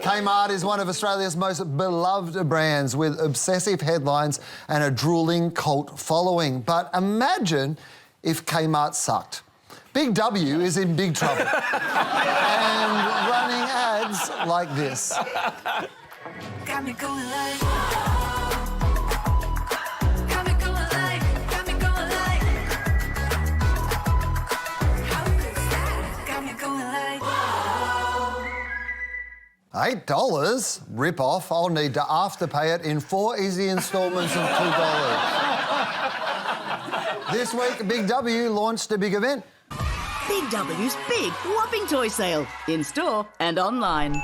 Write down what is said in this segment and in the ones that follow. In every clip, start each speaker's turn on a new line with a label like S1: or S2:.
S1: Kmart is one of Australia's most beloved brands with obsessive headlines and a drooling cult following. But imagine if Kmart sucked. Big W is in big trouble. And running ads like this.
S2: Got me going like...
S1: $8? Rip off. I'll need to afterpay it in 4 easy instalments of $2. This week, Big W launched a big event.
S3: Big W's big whopping toy sale, in store and online.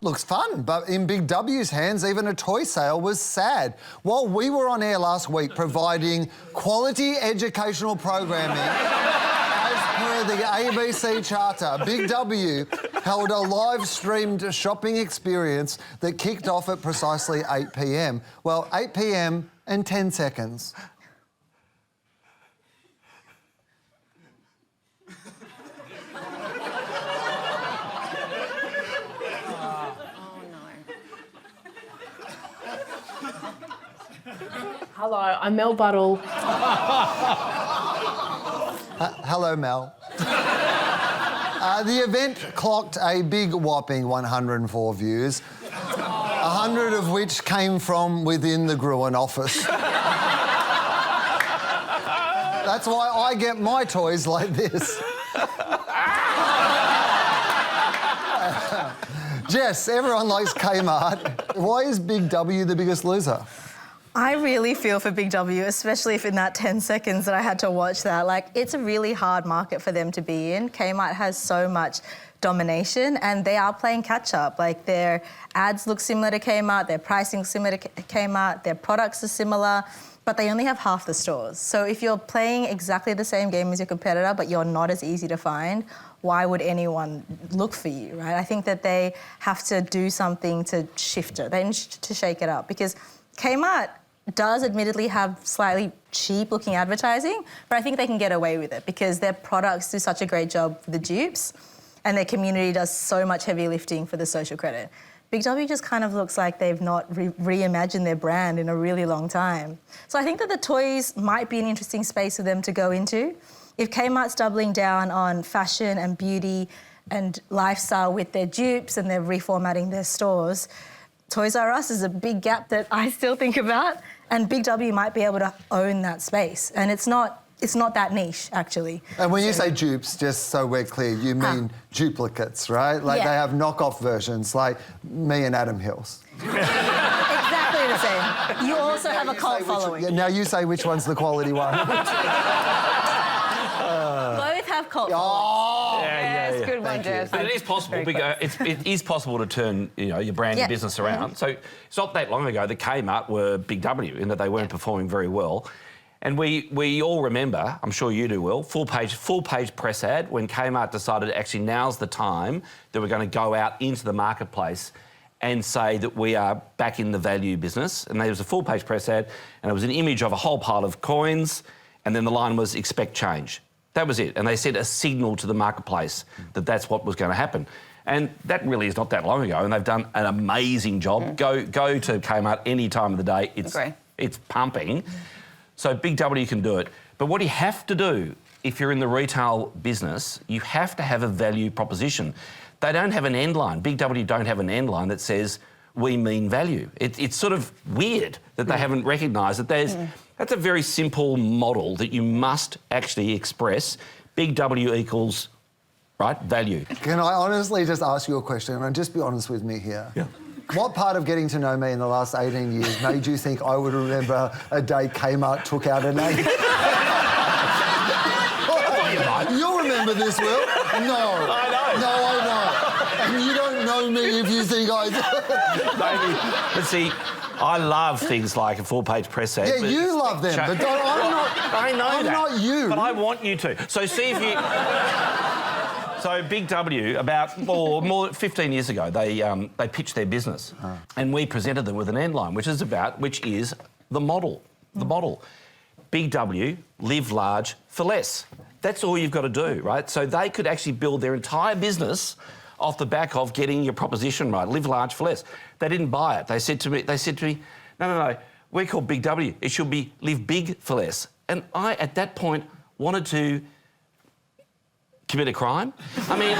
S1: Looks fun, but in Big W's hands, even a toy sale was sad. While we were on air last week providing quality educational programming as per the ABC Charter, Big W held a live-streamed shopping experience that kicked off at precisely 8 p.m. Well, 8 p.m. and 10 seconds.
S4: Hello, I'm Mel Buttle.
S1: Hello, Mel. The event clocked a big whopping 104 views, 100 of which came from within the Gruen office. That's why I get my toys like this. Jess, everyone likes Kmart. Why is Big W the biggest loser?
S5: I really feel for Big W, especially if in that 10 seconds that I had to watch that. Like, it's a really hard market for them to be in. Kmart has so much domination and they are playing catch-up. Like, their ads look similar to Kmart, their pricing similar to Kmart, their products are similar, but they only have half the stores. So if you're playing exactly the same game as your competitor, but you're not as easy to find, why would anyone look for you, right? I think that they have to do something to shift it, they need to shake it up, because Kmart does admittedly have slightly cheap-looking advertising, but I think they can get away with it because their products do such a great job for the dupes and their community does so much heavy lifting for the social credit. Big W just kind of looks like they've not reimagined their brand in a really long time. So I think that the toys might be an interesting space for them to go into. If Kmart's doubling down on fashion and beauty and lifestyle with their dupes and they're reformatting their stores, Toys R Us is a big gap that I still think about, and Big W might be able to own that space. And it's not that niche, actually.
S1: And when you say dupes, just so we're clear, you mean duplicates, right? Like they have knockoff versions, like me and Adam Hills.
S5: Exactly the same. You also have a cult following.
S1: Now you say which one's the quality one.
S5: Both have cult followings.
S4: Yes, good one, Jess.
S6: But it is possible. It is possible to turn your brand and business around. So it's not that long ago that Kmart were Big W in that they weren't performing very well. And we all remember, I'm sure you do, Will, full page press ad when Kmart decided actually now's the time that we're going to go out into the marketplace and say that we are back in the value business. And there was a full page press ad and it was an image of a whole pile of coins and then the line was expect change. That was it. And they sent a signal to the marketplace that that's what was going to happen. And that really is not that long ago, and they've done an amazing job. Go to Kmart any time of the day. It's pumping. So Big W can do it. But what you have to do if you're in the retail business, you have to have a value proposition. They don't have an end line. Big W don't have an end line that says, we mean value. It's sort of weird that they haven't recognised that there's... That's a very simple model that you must actually express. Big W equals, right, value.
S1: Can I honestly just ask you a question? And just be honest with me here. Yeah. What part of getting to know me in the last 18 years made you think I would remember a day Kmart took out a name? You'll remember this, Will. No. I know. No, I know. And you don't know me if you think I do.
S6: Maybe. But see, I love things like a full-page press ad.
S1: Yeah, you love them, but I'm not...
S6: I know
S1: I'm not you.
S6: But I want you to. So see if you... So Big W, about more 15 years ago, they pitched their business, and we presented them with an end line, which is the model. The model. Big W, live large for less. That's all you've got to do, right? So they could actually build their entire business off the back of getting your proposition right. Live large for less. They didn't buy it. They said to me, no. We're called Big W. It should be live big for less. And I, at that point, wanted to commit a crime. I mean,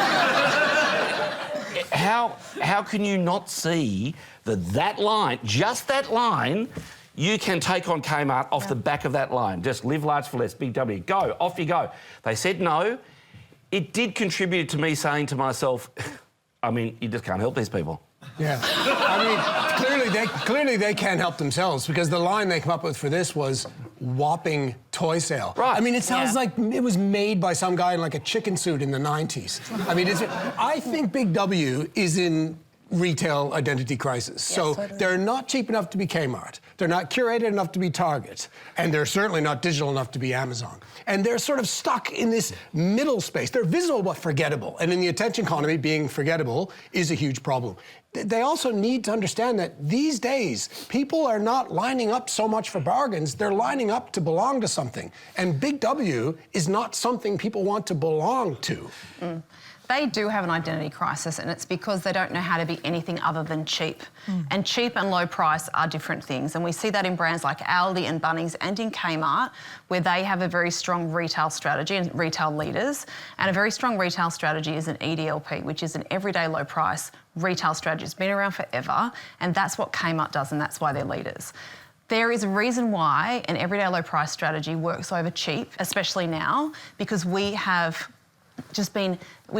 S6: how can you not see that line, just that line, you can take on Kmart off the back of that line. Just live large for less, Big W. Go, off you go. They said no. It did contribute to me saying to myself, I mean, you just can't help these people.
S7: Yeah. I mean, clearly they can't help themselves, because the line they come up with for this was whopping toy sale.
S6: Right.
S7: I mean, it sounds like it was made by some guy in like a chicken suit in the 90s. I mean, I think Big W is in retail identity crisis. So they're not cheap enough to be Kmart. They're not curated enough to be Target. And they're certainly not digital enough to be Amazon. And they're sort of stuck in this middle space. They're visible but forgettable. And in the attention economy, being forgettable is a huge problem. They also need to understand that these days, people are not lining up so much for bargains, they're lining up to belong to something. And Big W is not something people want to belong to.
S8: They do have an identity crisis, and it's because they don't know how to be anything other than cheap. And cheap and low price are different things. And we see that in brands like Aldi and Bunnings and in Kmart, where they have a very strong retail strategy and retail leaders. And a very strong retail strategy is an EDLP, which is an everyday low price retail strategy. It's been around forever, and that's what Kmart does, and that's why they're leaders. There is a reason why an everyday low price strategy works over cheap, especially now, because we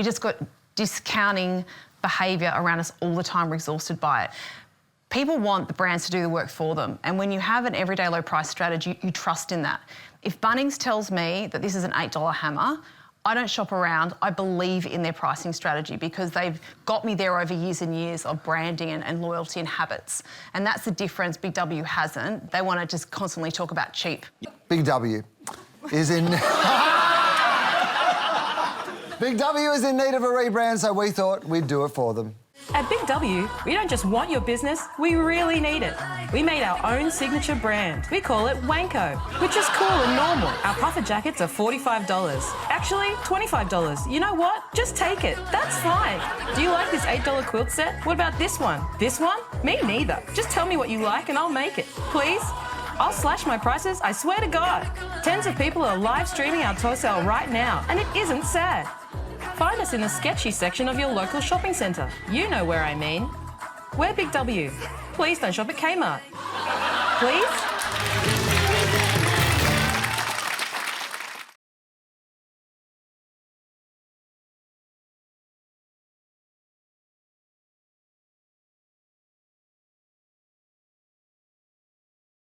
S8: just got discounting behaviour around us all the time. We're exhausted by it. People want the brands to do the work for them. And when you have an everyday low price strategy, you trust in that. If Bunnings tells me that this is an $8 hammer, I don't shop around. I believe in their pricing strategy, because they've got me there over years and years of branding and loyalty and habits. And that's the difference Big W hasn't. They want to just constantly talk about cheap.
S1: Big W is in... Big W is in need of a rebrand, so we thought we'd do it for them.
S9: At Big W, we don't just want your business, we really need it. We made our own signature brand. We call it Wanko, which is cool and normal. Our puffer jackets are $45. Actually, $25. You know what? Just take it. That's fine. Do you like this $8 quilt set? What about this one? This one? Me neither. Just tell me what you like and I'll make it. Please? I'll slash my prices, I swear to God. Tens of people are live streaming our toy sale right now, and it isn't sad. Find us in the sketchy section of your local shopping centre. You know where I mean. We're Big W. Please don't shop at Kmart. Please?